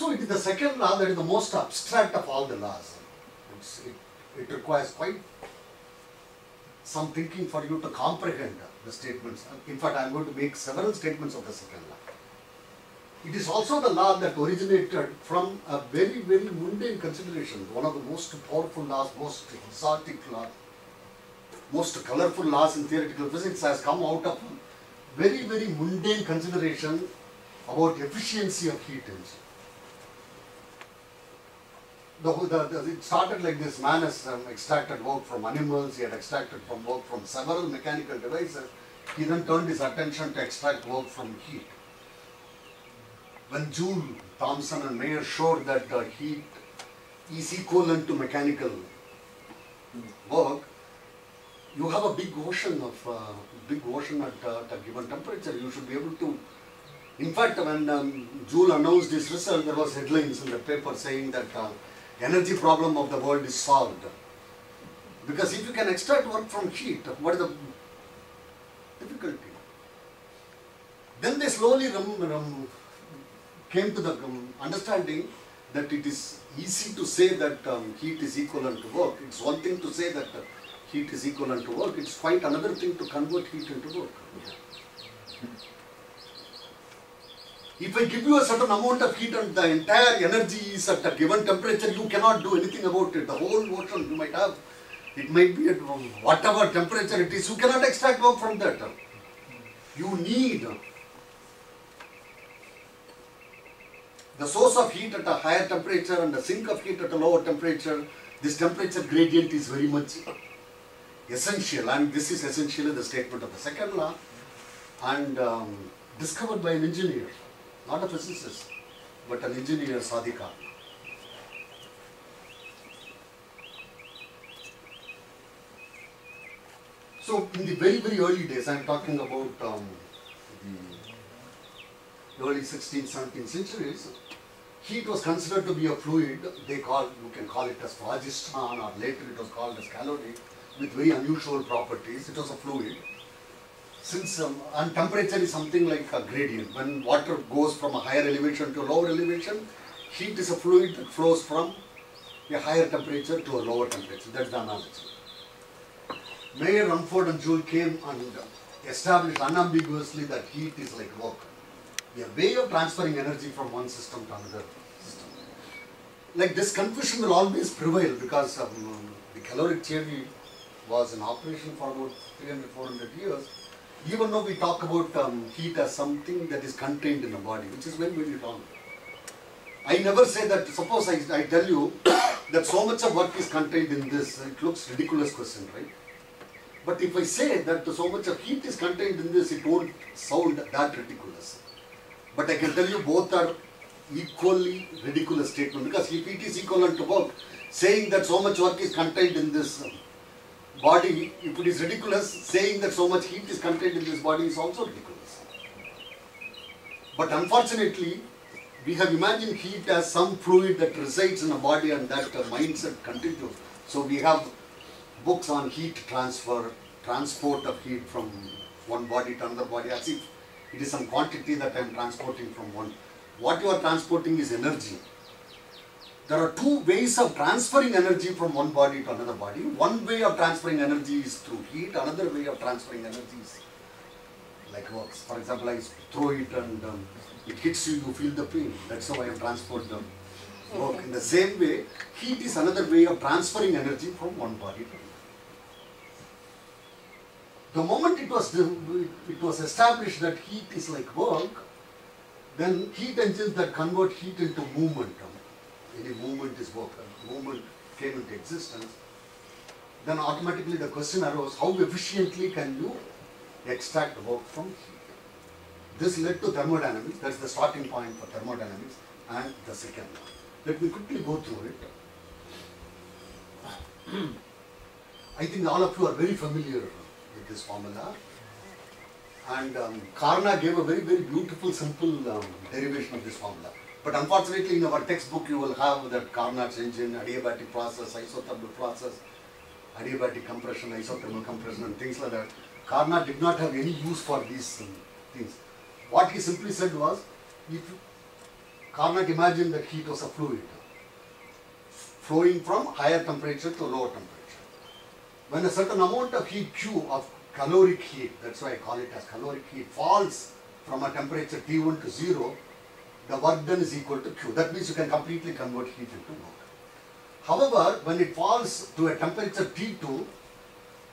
So it is the second law that is the most abstract of all the laws. It requires quite some thinking for you to comprehend the statements. In fact, I am going to make several statements of the second law. It is also the law that originated from a very, very mundane consideration. One of the most powerful laws, most exotic laws, most colorful laws in theoretical physics has come out of very, very mundane consideration about efficiency of heat engine. It started like this: man has extracted work from animals, he had extracted work from several mechanical devices. He then turned his attention to extract work from heat. When Joule, Thomson and Mayer showed that heat is equivalent to mechanical work, you have a big ocean at a given temperature. You should be able to. In fact, when Joule announced this result, there was headlines in the paper saying that energy problem of the world is solved. Because if you can extract work from heat, what is the difficulty? Then they slowly came to the understanding that it is easy to say that heat is equivalent to work. It's one thing to say that heat is equivalent to work. It's quite another thing to convert heat into work. If I give you a certain amount of heat and the entire energy is at a given temperature, you cannot do anything about it. The whole ocean you might have, it might be at whatever temperature it is, you cannot extract work from that. You need the source of heat at a higher temperature and the sink of heat at a lower temperature. This temperature gradient is very much essential, and this is essentially the statement of the second law, and discovered by an engineer, not a physicist, but an engineer, Sadi Khan. So in the very, very early days, I am talking about the early 16th, 17th centuries, heat was considered to be a fluid. You can call it as phlogiston, or later it was called as caloric, with very unusual properties. It was a fluid. Since and temperature is something like a gradient. When water goes from a higher elevation to a lower elevation, heat is a fluid that flows from a higher temperature to a lower temperature. That's the analogy. Mayer, Rumford and Joule came and established unambiguously that heat is like work. A way of transferring energy from one system to another system. Like this confusion will always prevail because the caloric theory was in operation for about 300-400 years. Even though we talk about heat as something that is contained in the body, which is very, very wrong. I never say that. Suppose I tell you that so much of work is contained in this, it looks ridiculous question, right? But if I say that so much of heat is contained in this, it won't sound that ridiculous. But I can tell you both are equally ridiculous statement, because if it is equivalent to work, saying that so much work is contained in this body, if it is ridiculous, saying that so much heat is contained in this body is also ridiculous. But unfortunately, we have imagined heat as some fluid that resides in a body, and that mindset continues. So we have books on heat transfer, transport of heat from one body to another body, as if it is some quantity that I am transporting from one. What you are transporting is energy. There are two ways of transferring energy from one body to another body. One way of transferring energy is through heat, another way of transferring energy is like works. For example, I throw it and it hits you, you feel the pain. That's how I am transport the work. In the same way, heat is another way of transferring energy from one body to another. The moment it was established that heat is like work, then heat engines that convert heat into movement, any movement is work, movement came into existence, then automatically the question arose, how efficiently can you extract work from heat? This led to thermodynamics. That's the starting point for thermodynamics and the second one. Let me quickly go through it. I think all of you are very familiar with this formula, and Carnot gave a very, very beautiful, simple derivation of this formula. But unfortunately, in our textbook, you will have that Carnot's engine, adiabatic process, isothermal process, adiabatic compression, isothermal compression, and things like that. Carnot did not have any use for these things. What he simply said was, Carnot imagined that heat was a fluid, flowing from higher temperature to lower temperature. When a certain amount of heat Q, of caloric heat, that's why I call it as caloric heat, falls from a temperature T1 to 0, the work done is equal to Q. That means you can completely convert heat into work. However, when it falls to a temperature T2,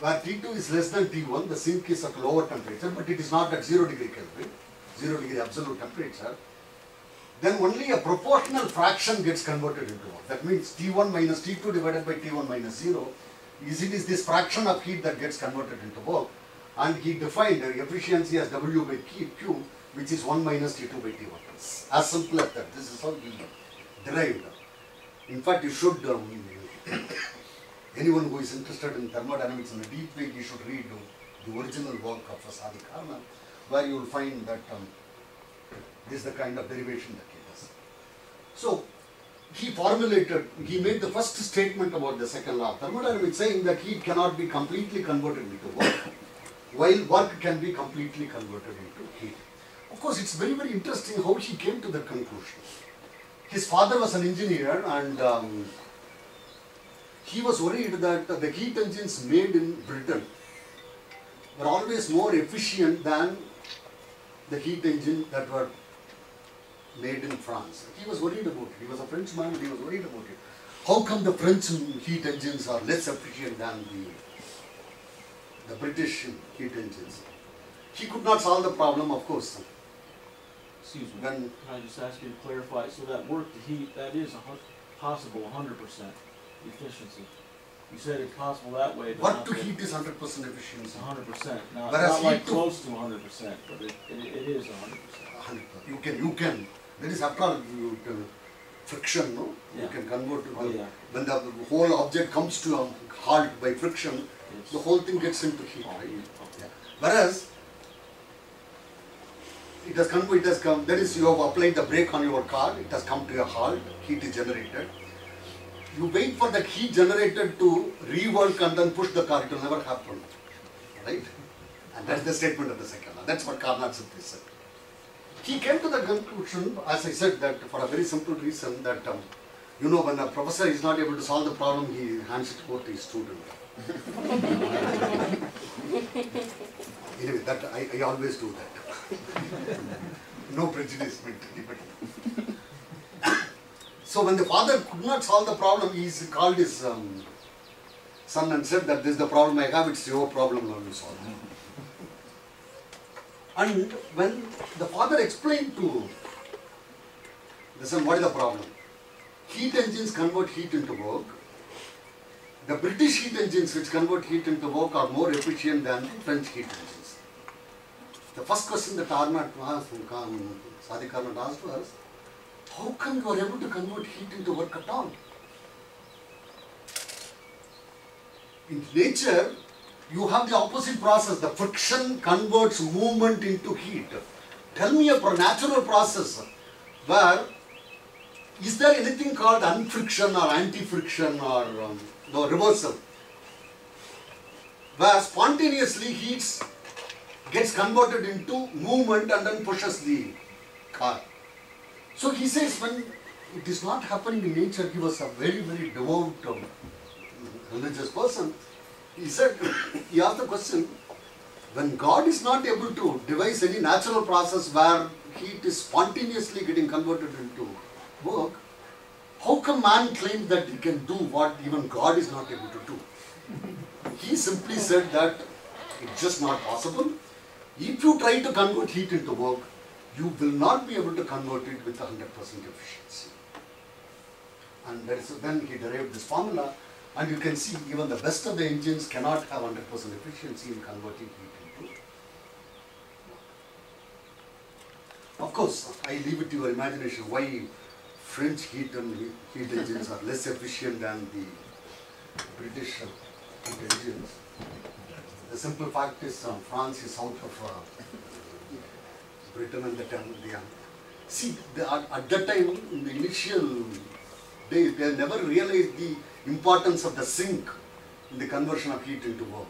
where T2 is less than T1, the sink is at lower temperature, but it is not at 0 degree Kelvin, 0 degree absolute temperature, then only a proportional fraction gets converted into work. That means T1 minus T2 divided by T1 minus 0, it is this fraction of heat that gets converted into work, and he defined the efficiency as W by Q, which is 1 minus T2 by T1. As simple as that. This is how he derived. In fact, you should, anyone who is interested in thermodynamics in a deep way, you should read the original work of Sadi Carnot, where you will find that this is the kind of derivation that he does. So, he made the first statement about the second law of thermodynamics, saying that heat cannot be completely converted into work, while work can be completely converted into heat. Of course, it's very, very interesting how he came to that conclusion. His father was an engineer, and he was worried that the heat engines made in Britain were always more efficient than the heat engine that were made in France. He was worried about it. He was a Frenchman, he was worried about it. How come the French heat engines are less efficient than the British heat engines? He could not solve the problem, of course. Excuse me, can I just ask you to clarify? So that work to heat, that is possible 100% efficiency. You said it's possible that way, but work to heat is 100% efficiency. 100%. Now, whereas not like close to 100%, but it is 100%. 100%. You can. That is after all, friction, no? Yeah. You can convert to Oh, yeah. when the whole object comes to a halt by friction, It's the whole thing gets into heat, all right? heat. Yeah. Whereas, it has come, that is, you have applied the brake on your car, it has come to a halt, heat is generated. You wait for that heat generated to rework and then push the car, it will never happen, right? And that's the statement of the second law. That's what Carnot simply said. He came to the conclusion, as I said, that for a very simple reason that, when a professor is not able to solve the problem, he hands it over to his student. Anyway, that I always do that. No prejudice meant anybody. So when the father could not solve the problem, he called his son and said that this is the problem I have, it's your problem now to solve. And when the father explained to the son what is the problem, heat engines convert heat into work. The British heat engines which convert heat into work are more efficient than the French heat engines. The first question that Sadi Carnot asked was, how come you are able to convert heat into work at all? In nature, you have the opposite process. The friction converts movement into heat. Tell me a natural process where is there anything called unfriction or anti-friction or reversal, where spontaneously heat gets converted into movement and then pushes the car. So he says when it is not happening in nature, he was a very, very devout religious person. He said, he asked the question, when God is not able to devise any natural process where heat is spontaneously getting converted into work, how come man claims that he can do what even God is not able to do? He simply said that it's just not possible. If you try to convert heat into work, you will not be able to convert it with 100% efficiency. And that is, then he derived this formula. And you can see even the best of the engines cannot have 100% efficiency in converting heat into. Of course, I leave it to your imagination why French heat engines are less efficient than the British heat engines. The simple fact is France is out of Britain and the time. See, at that time, in the initial days, they never realized the importance of the sink in the conversion of heat into work.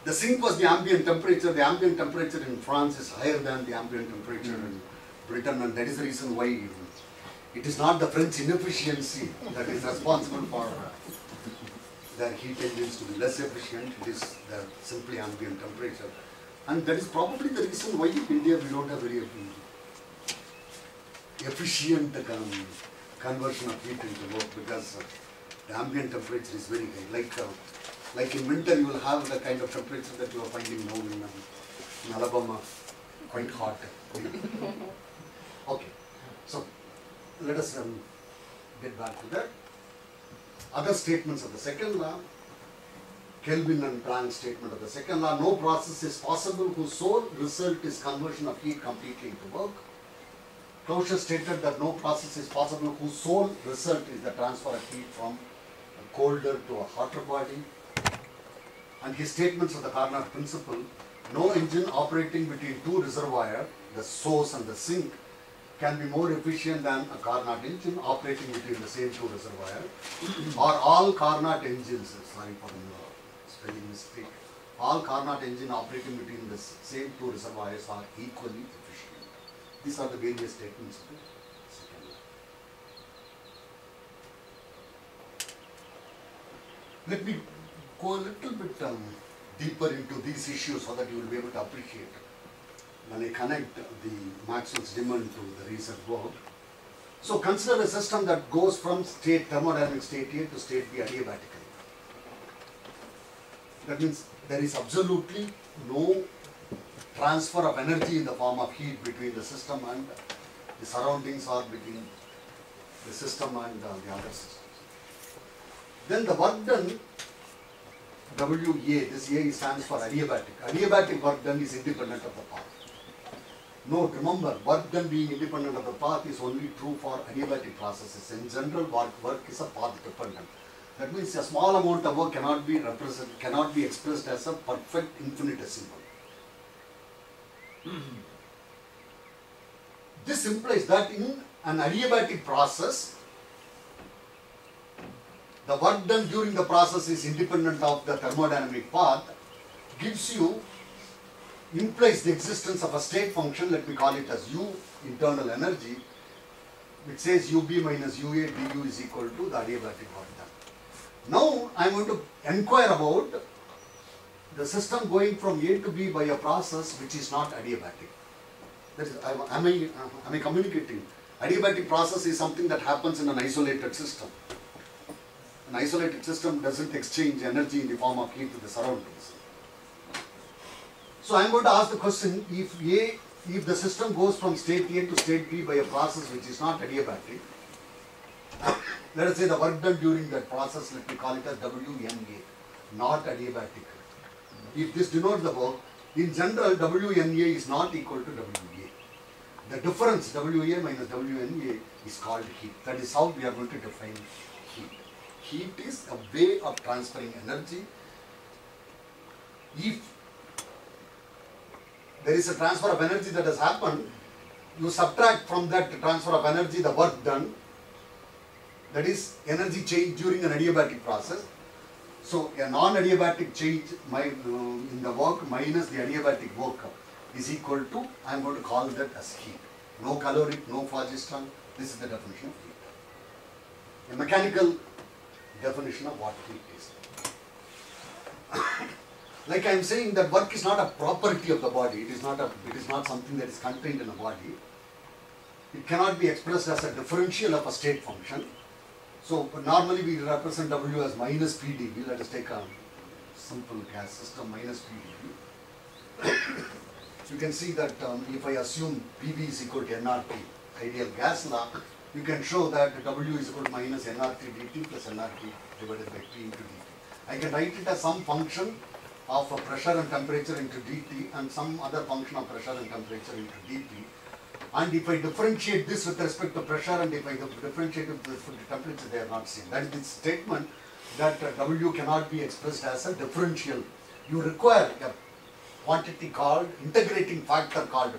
The sink was the ambient temperature. The ambient temperature in France is higher than the ambient temperature in Britain, and that is the reason why It is not the French inefficiency that is responsible for their heat engines to be less efficient. It is the simply ambient temperature. And that is probably the reason why in India we don't have very efficient conversion of heat into work, because the ambient temperature is very high. Like in winter you will have the kind of temperature that you are finding now in Alabama, quite hot. Okay, so let us get back to that. Other statements of the second law, Kelvin and Planck's statement of the second law, no process is possible whose sole result is conversion of heat completely into work. Clausius stated that no process is possible whose sole result is the transfer of heat from a colder to a hotter body. And his statements of the Carnot principle, no engine operating between two reservoirs, the source and the sink, can be more efficient than a Carnot engine operating between the same two reservoirs. Or all Carnot engines, sorry for the spelling mistake, all Carnot engine operating between the same two reservoirs are equally efficient. These are the various statements of the second law. Let me go a little bit deeper into these issues so that you will be able to appreciate when I connect the Maxwell's demand to the recent work. So consider a system that goes from thermodynamic state A to state B adiabatically. That means there is absolutely no transfer of energy in the form of heat between the system and the surroundings, or between the system and the other systems. Then the work done, WA, this A stands for adiabatic. Adiabatic work done is independent of the path. Note, remember, work done being independent of the path is only true for adiabatic processes. In general, work is a path dependent. That means a small amount of work cannot be expressed as a perfect infinitesimal. This implies that in an adiabatic process, the work done during the process is independent of the thermodynamic path, implies the existence of a state function, let me call it as U, internal energy, which says UB minus UA du is equal to the adiabatic work done. Now I am going to inquire about the system going from A to B by a process which is not adiabatic. That is, am I communicating? Adiabatic process is something that happens in an isolated system. An isolated system doesn't exchange energy in the form of heat to the surroundings. So I am going to ask the question, if the system goes from state A to state B by a process which is not adiabatic, let us say the work done during that process, let me call it as WNA, not adiabatic. If this denotes the work, in general WNA is not equal to WA. The difference WA minus WNA is called heat. That is how we are going to define heat. Heat is a way of transferring energy. If there is a transfer of energy that has happened, you subtract from that transfer of energy the work done, that is energy change during an adiabatic process. So a non-adiabatic change in the work minus the adiabatic work is equal to, I am going to call that as heat. No caloric, no phlogiston, this is the definition of heat. A mechanical definition of what heat is. Like I am saying that work is not a property of the body, it is not something that is contained in a body. It cannot be expressed as a differential of a state function. So normally we represent W as minus PdV. Let us take a simple gas system, minus PdV. You can see that if I assume PV is equal to nRT, ideal gas law, you can show that W is equal to minus nRT dt plus nRT divided by P into dt. I can write it as some function of a pressure and temperature into dt and some other function of pressure and temperature into dt. And if I differentiate this with respect to pressure and if I differentiate it with respect to temperature, they are not same. That is the statement that W cannot be expressed as a differential. You require a quantity called, integrating factor called